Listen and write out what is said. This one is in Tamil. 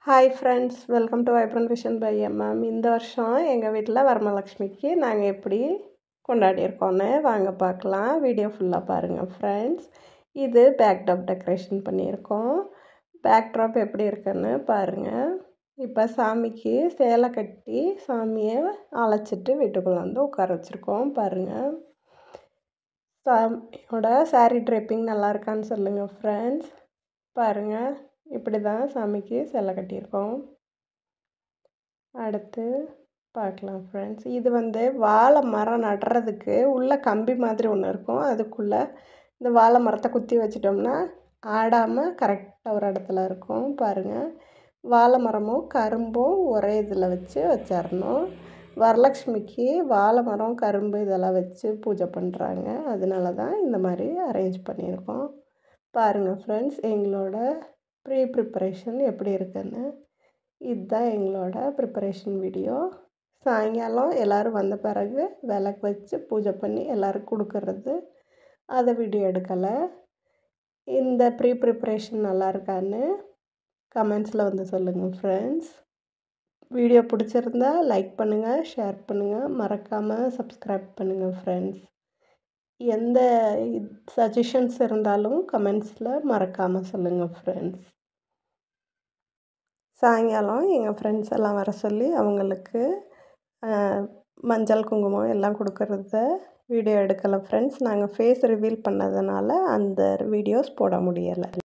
Hi friends, welcome to Vibrant Vision by MM. இந்த வருஷம் எங்கள் வீட்டில் வரமலக்ஷ்மிக்கு நாங்கள் எப்படி கொண்டாடியிருக்கோன்னு வாங்க பார்க்கலாம். வீடியோ ஃபுல்லாக பாருங்கள் ஃப்ரெண்ட்ஸ். இது பேக்ட்ராப் டெக்கரேஷன் பண்ணியிருக்கோம். பேக்ட்ராப் எப்படி இருக்குன்னு பாருங்கள். இப்போ சாமிக்கு சேலை கட்டி சாமியை அழைச்சிட்டு வீட்டுக்குள்ளே வந்து உட்கார வச்சுருக்கோம் பாருங்கள். சாமியோட சாரீ ட்ரெப்பிங் நல்லா இருக்கான்னு சொல்லுங்கள் ஃப்ரெண்ட்ஸ். பாருங்கள், இப்படி தான் சாமிக்கு சேலை கட்டியிருக்கோம். அடுத்து பார்க்கலாம் ஃப்ரெண்ட்ஸ். இது வாழை மரம் நடுறதுக்கு உள்ள கம்பி மாதிரி ஒன்று இருக்கும். அதுக்குள்ளே இந்த வாழை மரத்தை குத்தி வச்சிட்டோம்னா ஆடாமல் கரெக்டாக ஒரு இடத்துல இருக்கும் பாருங்கள். வாழை மரமும் கரும்பும் ஒரே இதில் வச்சு வச்சிடணும். வரலக்ஷ்மிக்கு வாழை மரம் கரும்பு இதெல்லாம் வச்சு பூஜை பண்ணுறாங்க. அதனால தான் இந்த மாதிரி அரேஞ்ச் பண்ணியிருக்கோம் பாருங்கள் ஃப்ரெண்ட்ஸ். எங்களோட ப்ரிப்பரேஷன் எப்படி இருக்குன்னு இதுதான் எங்களோட ப்ரிப்பரேஷன் வீடியோ. சாயங்காலம் எல்லோரும் வந்த பிறகு விளக்கு வச்சு பூஜை பண்ணி எல்லோரும் கொடுக்கறது, அதை வீடியோ எடுக்கலை. இந்த ப்ரிப்பரேஷன் நல்லா இருக்கான்னு கமெண்ட்ஸில் சொல்லுங்கள் ஃப்ரெண்ட்ஸ். வீடியோ பிடிச்சிருந்தா லைக் பண்ணுங்கள், ஷேர் பண்ணுங்கள், மறக்காமல் சப்ஸ்கிரைப் பண்ணுங்கள் ஃப்ரெண்ட்ஸ். எந்த சஜஷன்ஸ் இருந்தாலும் கமெண்ட்ஸில் மறக்காமல் சொல்லுங்கள் ஃப்ரெண்ட்ஸ். சாயங்காலம் எங்கள் ஃப்ரெண்ட்ஸ் எல்லாம் வர சொல்லி அவங்களுக்கு மஞ்சள் குங்குமம் எல்லாம் கொடுக்கறத வீடியோ எடுக்கலை ஃப்ரெண்ட்ஸ். நாங்கள் ஃபேஸ் ரிவீல் பண்ணதுனால அந்த வீடியோஸ் போட முடியலை.